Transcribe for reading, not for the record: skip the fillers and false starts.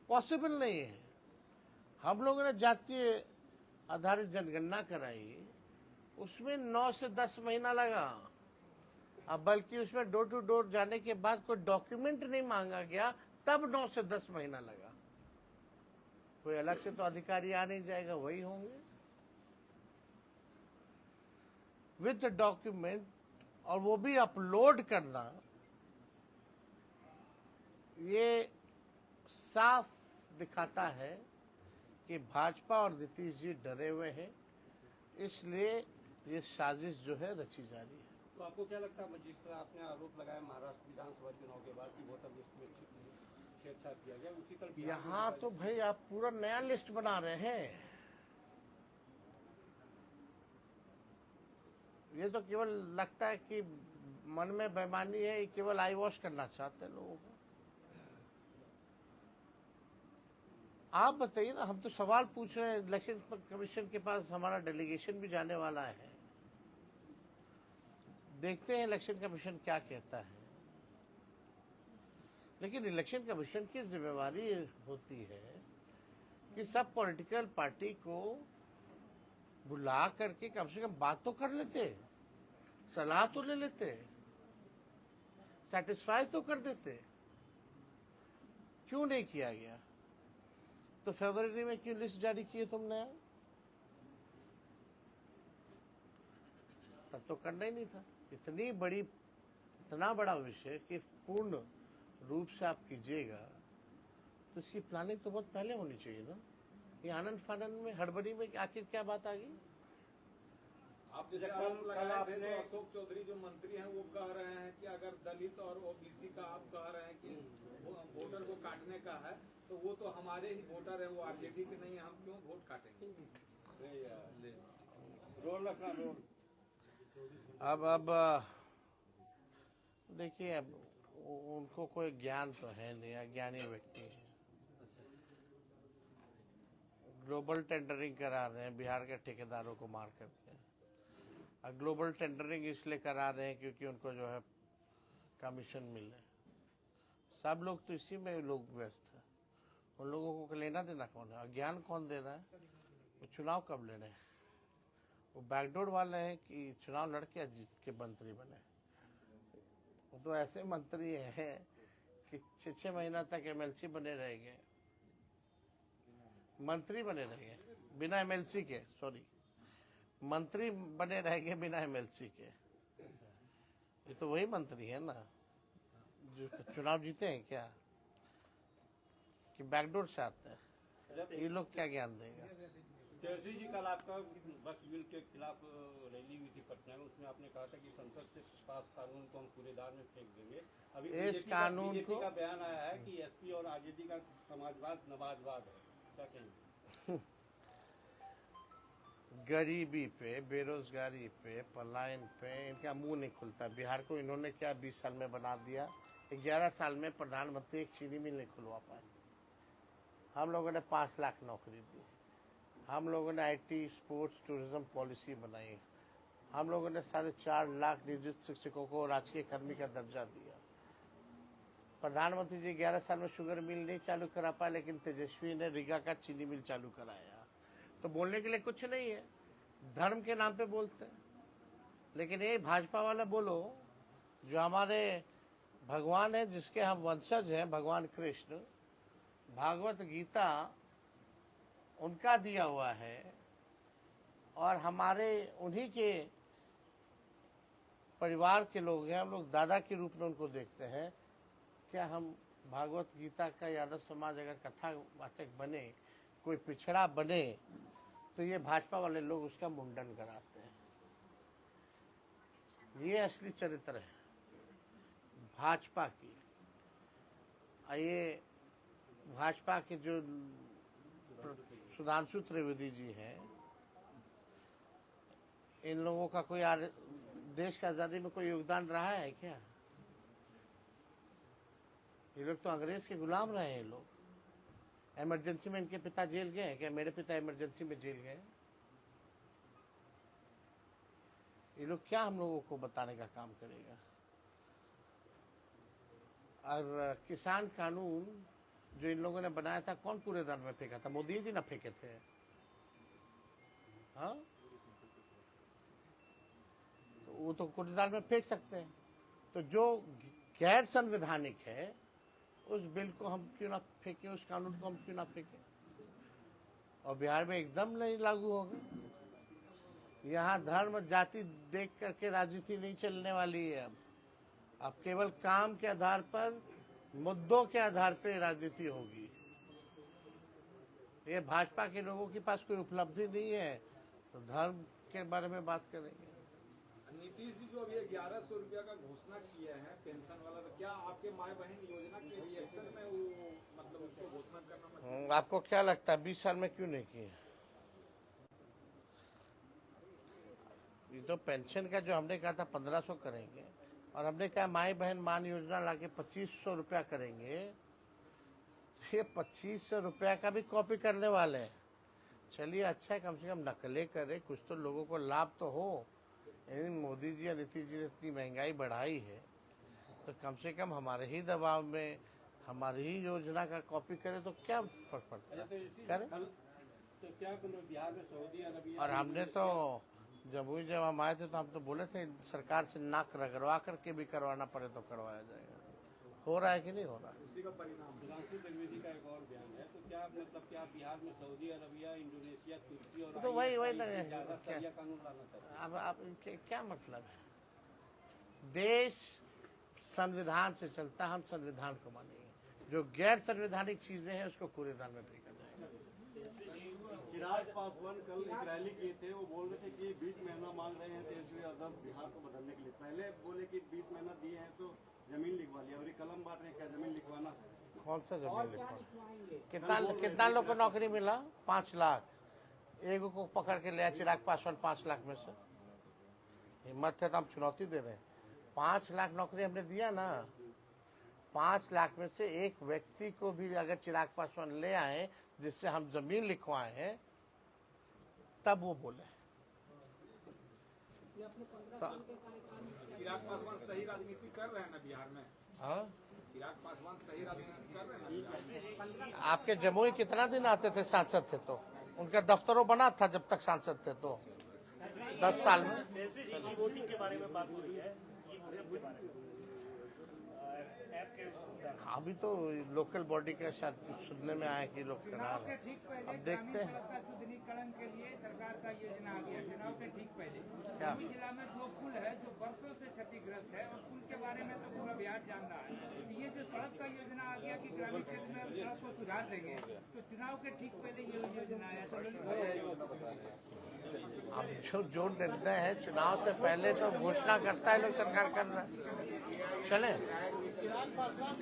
Possible नहीं है। हम लोगों ने जातीय आधारित जनगणना कराई, उसमें 9 से 10 महीना लगा। अब बल्कि उसमें डोर टू डोर जाने के बाद कोई डॉक्यूमेंट नहीं मांगा गया, तब 9 से 10 महीना लगा। कोई अलग से तो अधिकारी आ नहीं जाएगा, वही होंगे विद डॉक्यूमेंट, और वो भी अपलोड करना। ये साफ दिखाता है कि भाजपा और नीतीश जी डरे हुए हैं, इसलिए ये साजिश जो है रची जा रही है। तो आपको क्या लगता है, जिस तरह आपने आरोप लगाया महाराष्ट्र विधानसभा चुनाव के बाद कि वोटर लिस्ट में छेड़छाड़ किया गया, उसी तरह यहाँ तो भाई आप पूरा नया लिस्ट बना रहे हैं। ये तो केवल लगता है कि मन में बेईमानी है, केवल आई वॉश करना चाहते हैं लोगों को। आप बताइए ना, हम तो सवाल पूछ रहे हैं। इलेक्शन कमीशन के पास हमारा डेलीगेशन भी जाने वाला है, देखते हैं इलेक्शन कमीशन क्या कहता है। लेकिन इलेक्शन कमीशन की जिम्मेवारी होती है कि सब पॉलिटिकल पार्टी को बुला करके कम से कम बात तो कर लेते, सलाह तो ले लेते, सेटिस्फाई तो कर देते। क्यों नहीं किया गया? तो फरवरी में क्यों लिस्ट जारी की है तुमने? तब तो करना ही नहीं था। इतना बड़ा विषय कि पूर्ण रूप से आप कीजिएगा, तो इसकी प्लानिंग तो बहुत पहले होनी चाहिए ना। ये आनंद फानंद में, हड़बड़ी में आखिर क्या बात आ गई? आप जैसे आरोप लगाए थे, तो अशोक चौधरी जो मंत्री हैं वो कह रहे हैं कि अगर दलित और ओबीसी का आप कह रहे हैं कि वोटर को काटने का है, तो वो तो हमारे ही वोटर है, वो आरजेडी के नहीं है, हम क्यों वोट काटेंगे? रोल रखना रोल। अब देखिए, अब उनको कोई ज्ञान तो है नहीं, अज्ञानी व्यक्ति है। ग्लोबल टेंडरिंग करा रहे हैं बिहार के ठेकेदारों को मार करके। अब ग्लोबल टेंडरिंग इसलिए करा रहे हैं क्योंकि उनको जो है कमीशन मिले। सब लोग तो इसी में लोग व्यस्त है। उन लोगों को लेना देना कौन है? अज्ञान कौन दे रहा है? वो चुनाव कब लेने हैं? वो बैकडोर वाले हैं कि चुनाव लड़के जीत के मंत्री बने। वो तो ऐसे मंत्री हैं कि 6-6 महीना तक एमएलसी बने रहेंगे, मंत्री बने रहेंगे बिना एमएलसी के, सॉरी, मंत्री बने रहेंगे बिना एमएलसी के। ये तो वही मंत्री है ना जो चुनाव जीते हैं क्या, कि बैकडोर से आते हैं? ये लोग क्या ज्ञान देगा? तेजस्वी जी कल आपका बस बिल के खिलाफ रैली हुई थी पटना में, उसमें आपने कहा था कि संसद से पास कानून को हम कूड़ेदान में फेंक देंगे। अभी इस कानून बीजेपी का बयान आया है कि एसपी और आरजेडी का समाजवाद नवाजवाद है, क्या कहेंगे? गरीबी पे, बेरोजगारी पे, पलायन पे इनका मुंह नहीं खुलता। बिहार को इन्होंने क्या 20 साल में बना दिया? 11 साल में प्रधानमंत्री एक चीनी मिल नहीं खुलवा पाए। हम लोगों ने 5 लाख नौकरी दी, हम लोगों ने आईटी, स्पोर्ट्स, टूरिज्म पॉलिसी बनाई, हम लोगों ने 4.5 लाख नियोजित शिक्षकों को राजकीय कर्मी का दर्जा दिया। प्रधानमंत्री जी 11 साल में शुगर मिल नहीं चालू करा पाए, लेकिन तेजस्वी ने रीगा का चीनी मिल चालू कराया। तो बोलने के लिए कुछ नहीं है, धर्म के नाम पे बोलते हैं। लेकिन ये भाजपा वाले बोलो, जो हमारे भगवान है, जिसके हम वंशज हैं, भगवान कृष्ण, भागवत गीता उनका दिया हुआ है, और हमारे उन्हीं के परिवार के लोग हैं, हम लोग दादा के रूप में उनको देखते हैं। क्या हम भागवत गीता का यादव समाज अगर कथावाचक बने, कोई पिछड़ा बने, तो ये भाजपा वाले लोग उसका मुंडन कराते हैं। ये असली चरित्र है भाजपा की। ये भाजपा के जो सुधांशु त्रिवेदी जी हैं, इन लोगों का कोई देश की आजादी में कोई योगदान रहा है क्या? ये लोग तो अंग्रेज के गुलाम रहे हैं। लोग इमरजेंसी में इनके पिता जेल गए? क्या मेरे पिता इमरजेंसी में जेल गए? ये लोग क्या हम लोगों को बताने का काम करेगा? और किसान कानून जो इन लोगों ने बनाया था कौन कूड़ेदान में फेंका था? मोदी जी ना फेंके थे। हाँ, तो वो तो कूड़ेदान में फेंक सकते हैं। तो जो गैर संवैधानिक है उस बिल को हम क्यों ना फेंके, उस कानून को हम क्यों ना फेंके? और बिहार में एकदम नहीं लागू होगा। यहाँ धर्म जाति देख करके राजनीति नहीं चलने वाली है। अब केवल काम के आधार पर, मुद्दों के आधार पर राजनीति होगी। ये भाजपा के लोगों के पास कोई उपलब्धि नहीं है तो धर्म के बारे में बात करेंगे। नीतीश जी जो अभी 1100 रुपया का घोषणा किया है पेंशन वाला, तो क्या आपके माए बहन योजना के रिएक्शन में वो मतलब उसको घोषणा करना आपको क्या लगता है 20 साल में क्यों नहीं किए? ये तो पेंशन का जो हमने कहा था 1500 करेंगे, और हमने कहा माई बहन मान योजना लाके 2500 रुपया करेंगे। ये 2500 रुपया का भी कॉपी करने वाले हैं। चलिए अच्छा है, कम से कम नकलें करे, कुछ तो लोगों को लाभ तो हो। मोदी जी या नीतीश जी ने इतनी महंगाई बढ़ाई है तो कम से कम हमारे ही दबाव में हमारी ही योजना का कॉपी करे तो क्या फर्क पड़ता है? करें। तो क्या बिहार में सऊदी अरबिया, और हमने तो जब हम आए थे तो हम तो बोले थे सरकार से नाक रगड़वा करके भी करवाना पड़े तो करवाया जाएगा। हो रहा है कि नहीं हो रहा है? उसी का परिणाम। सुधांशु त्रिवेदी का एक और बयान है, तो क्या मतलब क्या बिहार में सऊदी अरबिया, इंडोनेशिया, तुर्की और तो वही ज्यादा सरिया कानून लाना चाहते हैं? अब आप क्या मतलब है? देश संविधान से चलता, हम संविधान को मानेंगे। जो गैर संवैधानिक चीजें हैं उसको कूड़ेदान में फेंका जाएगा। चिराग पासवान कल एक रैली किए थे, वो बोल रहे थे कि 20 महीना मांग रहे हैं तेजस्वी यादव बिहार को बदलने के लिए। पहले बोले कि 20 महीना दिए हैं तो जमीन लिखवा लिया, और ये कलम बांट रहे हैं, क्या जमीन लिखवाना है? कौन सा जमीन लिखवा? कितना लोग को नौकरी मिला? 5 लाख। एगो को पकड़ के लिया चिराग पासवान 5 लाख में से। हिम्मत है तो हम चुनौती दे रहे हैं। 5 लाख नौकरी हमने दिया ना। 5 लाख में से एक व्यक्ति को भी अगर चिराग पासवान ले आए जिससे हम जमीन लिखवाए हैं तब वो बोले। चिराग पासवान सही राजनीति कर रहे हैं ना बिहार में? हाँ, चिराग पासवान सही राजनीति कर रहे हैं ना बिहार में? आपके जमुई कितना दिन आते थे सांसद थे तो? उनका दफ्तरों बना था जब तक सांसद थे तो 10 साल में। वोटिंग के बारे में बात हो रही है, के बारे में ऐप के अभी तो लोकल बॉडी का शायद कुछ सुनने में आया कि लोग करा रहे हैं। अब देखते हैं सुदृढ़ीकरण के लिए सरकार का योजना आ गया। चुनाव के ठीक पहले क्या? जमुई जिला में 2 पुल है जो वर्षों से क्षतिग्रस्त है, और पुल के बारे में तो पूरा बिहार जान रहा है। तो ये जो सड़क का योजना आ गया कि ग्रामीण क्षेत्र में सड़क को सुधार देंगे, तो चुनाव के ठीक पहले ये योजना आया। अब जो निर्णय है चुनाव से पहले तो घोषणा करता है लोग, सरकार कर रहा है। चले।